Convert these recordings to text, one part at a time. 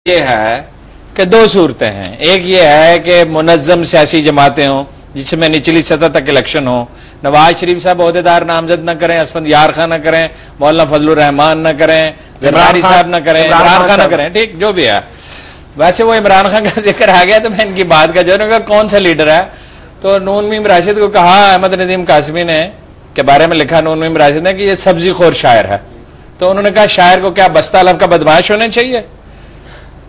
یہ ہے کہ دو صورتیں ہیں. ایک یہ ہے کہ منظم سیاسی جماعتیں ہوں جس میں نچلی سطح تک الیکشن ہو. نواز شریف صاحب عہدیدار نامزد نہ کریں, اسفند یار خان نہ کریں, مولانا فضل الرحمان نہ کریں, زرداری صاحب نہ کریں, عمران خان نہ کریں, ٹھیک جو بھی ہے. ویسے وہ عمران خان کا ذکر آ گیا تو میں ان کی بات کا جو کہا کون سا لیڈر ہے, تو نون میم راشد کو کہا احمد ندیم قاسمی نے کے بارے میں لکھا نون میم راشد نے کہ یہ سبزی خور شاعر ہے. تو انہوں نے کہا شاعر کو کیا بستہ لف کا بدمعاش ہونا چاہیے,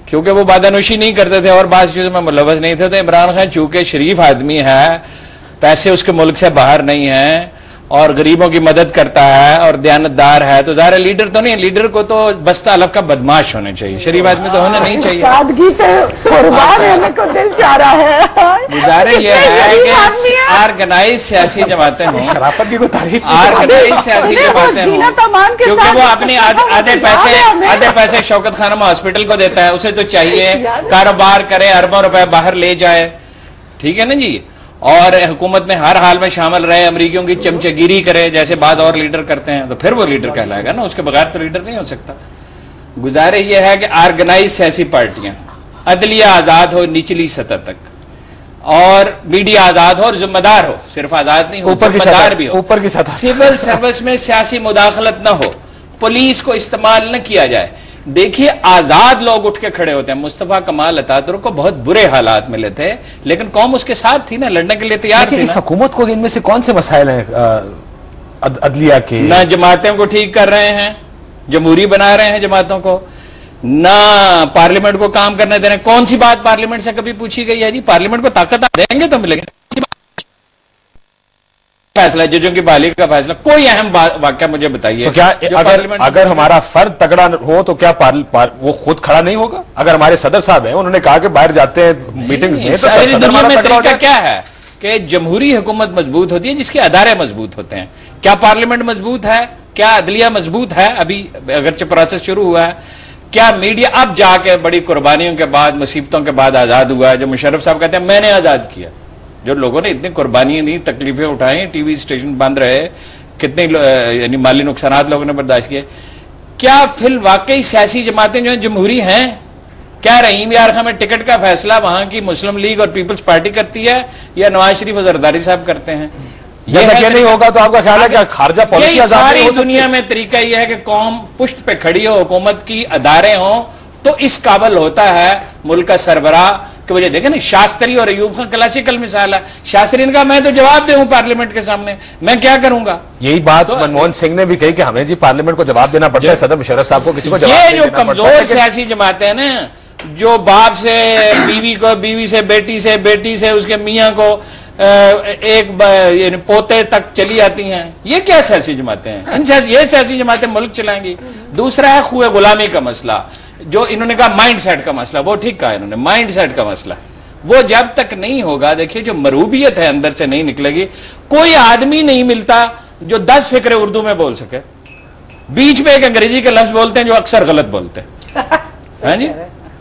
کیونکہ وہ بادانوشی نہیں کرتے تھے اور بعض چیزوں میں ملوث نہیں تھے. تو عمران خان چونکہ شریف آدمی ہے, پیسے اس کے ملک سے باہر نہیں ہیں اور غریبوں کی مدد کرتا ہے اور دیانتدار ہے, تو ظاہر لیڈر تو نہیں, لیڈر کو تو بستہ الف کا بدمعاش ہونا چاہیے, شریف آدمی تو ہونا نہیں چاہیے. سادگی پہ قربان ہونے کو دل چاہ رہا ہے. گزارے یہ ہے کہ آرگنائز سیاسی جماعتیں ہوں, شرافت کی کوئی تعریف آرگنائز سیاسی جماعتیں ہوں, کیونکہ وہ اپنے آدھے پیسے شوکت خانم ہاسپٹل کو دیتا ہے, اسے تو چاہیے کاروبار کرے, اربوں روپے باہر لے جائے, ٹھیک ہے نا جی, اور حکومت میں ہر حال میں شامل رہے, امریکیوں کی چمچگیری کرے جیسے بعض اور لیڈر کرتے ہیں, تو پھر وہ لیڈر کہلائے گا نا, اس کے بغیر تو لیڈر نہیں ہو سکتا. گزارے یہ ہے کہ آرگنائز سیاسی پارٹیاں, عدلیہ آزاد ہو نچلی سطح تک, اور میڈیا آزاد ہو اور ذمہ دار ہو, صرف آزاد نہیں ہو ذمہ دار بھی ہو, اوپر کی سطح, سول سروس میں سیاسی مداخلت نہ ہو, پولیس کو استعمال نہ کیا جائے. دیکھیے آزاد لوگ اٹھ کے کھڑے ہوتے ہیں. مصطفیٰ کمال اتاترک کو بہت برے حالات ملے تھے لیکن قوم اس کے ساتھ تھی نا, لڑنے کے لیے تیار تھی. اس حکومت کو ان میں سے کون سے مسائل ہیں عدلیہ کے؟ نہ جماعتوں کو ٹھیک کر رہے ہیں, جمہوری بنا رہے ہیں جماعتوں کو, نہ پارلیمنٹ کو کام کرنے دے رہے ہیں. کون سی بات پارلیمنٹ سے کبھی پوچھی گئی ہے جی؟ پارلیمنٹ کو طاقت دیں گے تو ملے گی. فیصلہ ججوں کی بحالی کا فیصلہ, کوئی اہم واقعہ مجھے بتائیے. تو کیا اگر ہمارا فرد تگڑا ہو تو کیا وہ خود کھڑا نہیں ہوگا؟ اگر ہمارے صدر صاحب ہیں, انہوں نے کہا کہ باہر جاتے ہیں میٹنگز میں, تو ساری دنیا میں طریقہ کیا ہے کہ جمہوری حکومت مضبوط ہوتی ہے جس کے ادارے مضبوط ہوتے ہیں. کیا پارلیمنٹ مضبوط ہے؟ کیا عدلیہ مضبوط ہے؟ ابھی اگرچہ پروسیس شروع ہوا ہے. کیا میڈیا اب جا کے بڑی قربانیوں کے بعد, مصیبتوں کے بعد آزاد ہوا ہے؟ جو مشرف صاحب کہتے ہیں میں نے آزاد کیا, جو لوگوں نے اتنی قربانیاں دی, تکلیفیں اٹھائیں, ٹی وی اسٹیشن بند رہے, کتنے یعنی مالی نقصانات لوگوں نے برداشت کیے. کیا فی الواقعی سیاسی جماعتیں جو ہیں جمہوری ہیں؟ کیا رحیم یار خان میں ٹکٹ کا فیصلہ وہاں کی مسلم لیگ اور پیپلز پارٹی کرتی ہے یا نواز شریف اور زرداری صاحب کرتے ہیں؟ یہ نہیں ہوگا تو آپ کا خیال ہے کہ خارجہ پالیسی ساری دنیا میں طریقہ یہ ہے کہ قوم پشت پہ کھڑی ہو, حکومت کی ادارے ہوں, تو اس قابل ہوتا ہے ملک کا سربراہ کہ وجہ دیکھیں نا. شاستری اور ایوب خان کلاسیکل مثال ہے. شاستری نے کہا میں تو جواب دے ہوں پارلیمنٹ کے سامنے, میں کیا کروں گا. یہی بات منموہن سنگھ نے بھی کہی کہ ہمیں جی پارلیمنٹ کو جواب دینا پڑتا ہے, صدر مشرف صاحب کو کسی کو جواب دینا پڑتا ہے. یہ جو کمزور سیاسی جماعتیں ہیں نا, جو باپ سے بیوی کو, بیوی سے بیٹی سے, بیٹی سے اس کے میاں کو, ایک یعنی پوتے تک چلی آتی ہیں, یہ کیا سیاسی جماعتیں ہیں؟ یہ سیاسی جماعتیں ملک چلائیں گی. دوسرا ہے خوئے غلامی کا مسئلہ, جو انہوں نے کہا مائنڈ سیٹ کا مسئلہ, وہ ٹھیک کہا انہوں نے, مائنڈ سیٹ کا مسئلہ وہ جب تک نہیں ہوگا, دیکھیے جو مروبیت ہے اندر سے نہیں نکلے گی. کوئی آدمی نہیں ملتا جو 10 فقرے اردو میں بول سکے, بیچ میں ایک انگریزی کے لفظ بولتے ہیں جو اکثر غلط بولتے ہیں. ہاں جی,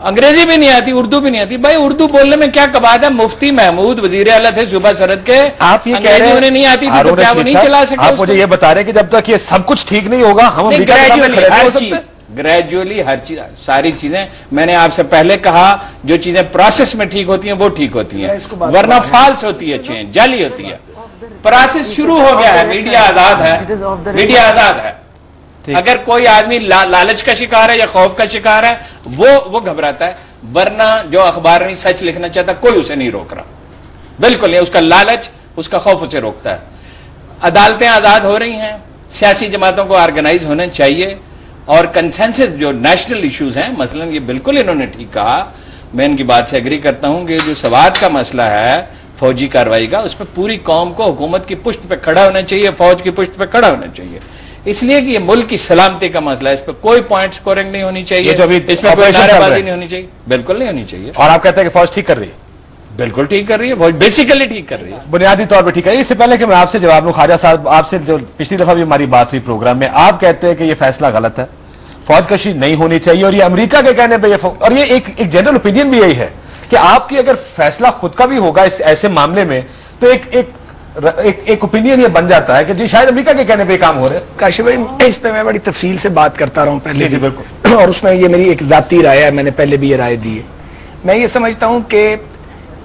انگریزی بھی نہیں آتی, اردو بھی نہیں آتی. بھائی اردو بولنے میں کیا کبات ہے؟ مفتی محمود وزیر اعلیٰ تھے صوبہ سرحد کے, آپ یہ کہہ رہے ہیں انہیں نہیں آتی تھی تو کیا وہ نہیں چلا سکے؟ آپ مجھے یہ بتا رہے ہیں کہ جب تک یہ سب کچھ ٹھیک نہیں ہوگا ہم گریجولی ہر چیز, ساری چیزیں میں نے آپ سے پہلے کہا, جو چیزیں پروسیس میں ٹھیک ہوتی ہیں وہ ٹھیک ہوتی ہیں, ورنہ فالس ہوتی ہے, چینج جعلی ہوتی ہے. پروسیس شروع ہو گیا ہے, میڈیا آزاد ہے, میڈیا آزاد ہے. اگر کوئی آدمی لالچ کا شکار ہے یا خوف کا شکار ہے وہ گھبراتا ہے, ورنہ جو اخبار نہیں سچ لکھنا چاہتا کوئی اسے نہیں روک رہا, بالکل نہیں. اس کا لالچ, اس کا خوف اسے روکتا ہے. عدالتیں آزاد ہو رہی ہیں, سیاسی جماعتوں کو آرگنائز ہونا چاہیے, اور کنسنسس جو نیشنل ایشوز ہیں, مثلا یہ بالکل انہوں نے ٹھیک کہا, میں ان کی بات سے ایگری کرتا ہوں کہ جو سوات کا مسئلہ ہے فوجی کارروائی کا, اس پہ پوری قوم کو حکومت کی پشت پہ کھڑا ہونا چاہیے, فوج کی پشت پہ کھڑا ہونا چاہیے, اس لیے کہ یہ ملک کی سلامتی کا مسئلہ ہے. اس پہ کوئی پوائنٹ سکورنگ نہیں ہونی چاہیے, اس میں کوئی نعرے بازی نہیں ہونی چاہیے, بالکل نہیں ہونی چاہیے. اور آپ کہتے ہیں کہ فوج ٹھیک کر رہی ہے؟ بالکل ٹھیک کر رہی ہے, فوج بیسیکلی ٹھیک کر رہی ہے, بنیادی طور پہ ٹھیک ہے. اس سے پہلے کہ میں آپ سے جواب لوں, خواجہ صاحب آپ سے جو پچھلی دفعہ بھی ہماری بات ہوئی پروگرام میں, آپ کہتے ہیں کہ یہ فیصلہ غلط ہے, فوج کشی نہیں ہونی چاہیے, اور یہ امریکہ کے کہنے پہ اور یہ ایک جنرل اوپینین بھی یہی ہے کہ آپ کی اگر فیصلہ خود کا بھی ہوگا اس ایسے معاملے میں, تو ایک ایک اوپینین یہ بن جاتا ہے کہ جی شاید امریکہ کے کہنے پہ کام ہو رہے ہیں. کاشف بھائی اس پہ میں بڑی تفصیل سے بات کرتا رہا ہوں پہلے جی بالکل, اور اس میں یہ میری ایک ذاتی رائے ہے, میں نے پہلے بھی یہ رائے دی ہے. میں یہ سمجھتا ہوں کہ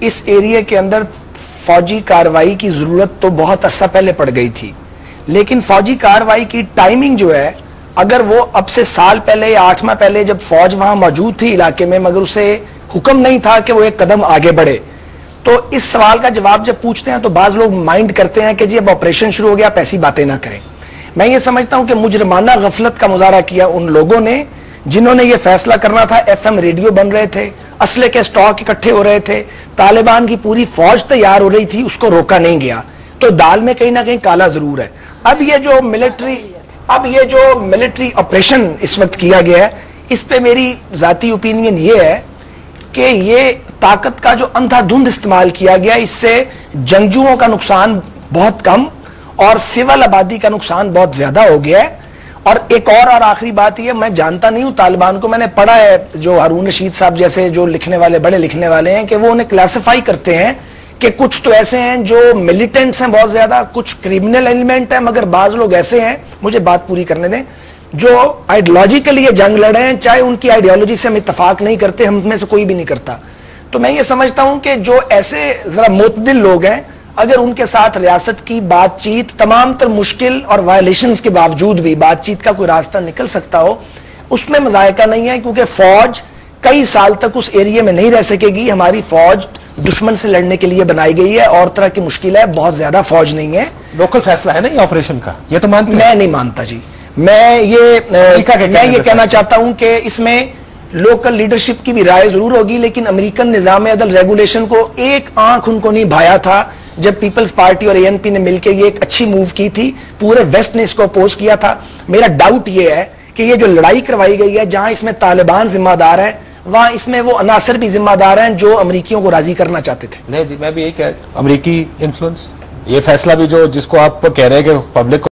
اس ایریے کے اندر فوجی کارروائی کی ضرورت تو بہت عرصہ پہلے پڑ گئی تھی, لیکن فوجی کارروائی کی ٹائمنگ جو ہے, اگر وہ اب سے سال پہلے یا 8 ماہ پہلے جب فوج وہاں موجود تھی علاقے میں مگر اسے حکم نہیں تھا کہ وہ ایک قدم آگے بڑھے, تو اس سوال کا جواب جب پوچھتے ہیں تو بعض لوگ مائنڈ کرتے ہیں کہ جی اب آپریشن شروع ہو گیا, آپ ایسی باتیں نہ کریں. میں یہ سمجھتا ہوں کہ مجرمانہ غفلت کا مظاہرہ کیا ان لوگوں نے جنہوں نے یہ فیصلہ کرنا تھا. ایف ایم ریڈیو بن رہے تھے, اسلحے کے سٹاک اکٹھے ہو رہے تھے, طالبان کی پوری فوج تیار ہو رہی تھی, اس کو روکا نہیں گیا. تو دال میں کہیں نہ کہیں کالا ضرور ہے. اب یہ جو ملٹری آپریشن اس وقت کیا گیا ہے, اس پہ میری ذاتی اوپینین یہ ہے کہ یہ طاقت کا جو اندھا دھند استعمال کیا گیا, اس سے جنگجوؤں کا نقصان بہت کم اور سول آبادی کا نقصان بہت زیادہ ہو گیا ہے. اور ایک اور آخری بات یہ, میں جانتا نہیں ہوں طالبان کو, میں نے پڑھا ہے جو ہارون رشید صاحب جیسے جو لکھنے والے بڑے لکھنے والے ہیں کہ وہ انہیں کلاسیفائی کرتے ہیں کہ کچھ تو ایسے ہیں جو ملیٹنٹس ہیں بہت زیادہ, کچھ کریمنل ایلیمنٹ ہیں, مگر بعض لوگ ایسے ہیں, مجھے بات پوری کرنے دیں, جو آئیڈیالوجیکلی یہ جنگ لڑے ہیں, چاہے ان کی آئیڈیالوجی سے ہم اتفاق نہیں کرتے, ہم میں سے کوئی بھی نہیں کرتا. تو میں یہ سمجھتا ہوں کہ جو ایسے ذرا معتدل لوگ ہیں, اگر ان کے ساتھ ریاست کی بات چیت تمام تر مشکل اور وائلیشنز کے باوجود بھی بات چیت کا کوئی راستہ نکل سکتا ہو, اس میں مذائقہ نہیں ہے, کیونکہ فوج کئی سال تک اس ایریے میں نہیں رہ سکے گی. ہماری فوج دشمن سے لڑنے کے لیے بنائی گئی ہے, اور طرح کی مشکل ہے, بہت زیادہ فوج نہیں ہے. لوکل فیصلہ ہے نا یہ آپریشن کا, یہ تو مانتے ہیں؟ میں نہیں مانتا جی. میں یہ کہنا چاہتا ہوں کہ اس میں لوکل لیڈرشپ کی بھی رائے ضرور ہوگی, لیکن امریکن نظام عدل ریگولیشن کو ایک آنکھ ان کو نہیں بھایا تھا جب پیپلز پارٹی اور ANP نے مل کے یہ ایک اچھی موو کی تھی. پورے ویسٹ نے اس کو اپوز کیا تھا. میرا ڈاؤٹ یہ ہے کہ یہ جو لڑائی کروائی گئی ہے, جہاں اس میں طالبان ذمہ دار ہے, وہاں اس میں وہ عناصر بھی ذمہ دار ہیں جو امریکیوں کو راضی کرنا چاہتے تھے. نہیں جی, میں بھی یہی کہہ, امریکی انفلوئنس, یہ فیصلہ بھی جو جس کو آپ کہہ رہے ہیں کہ پبلک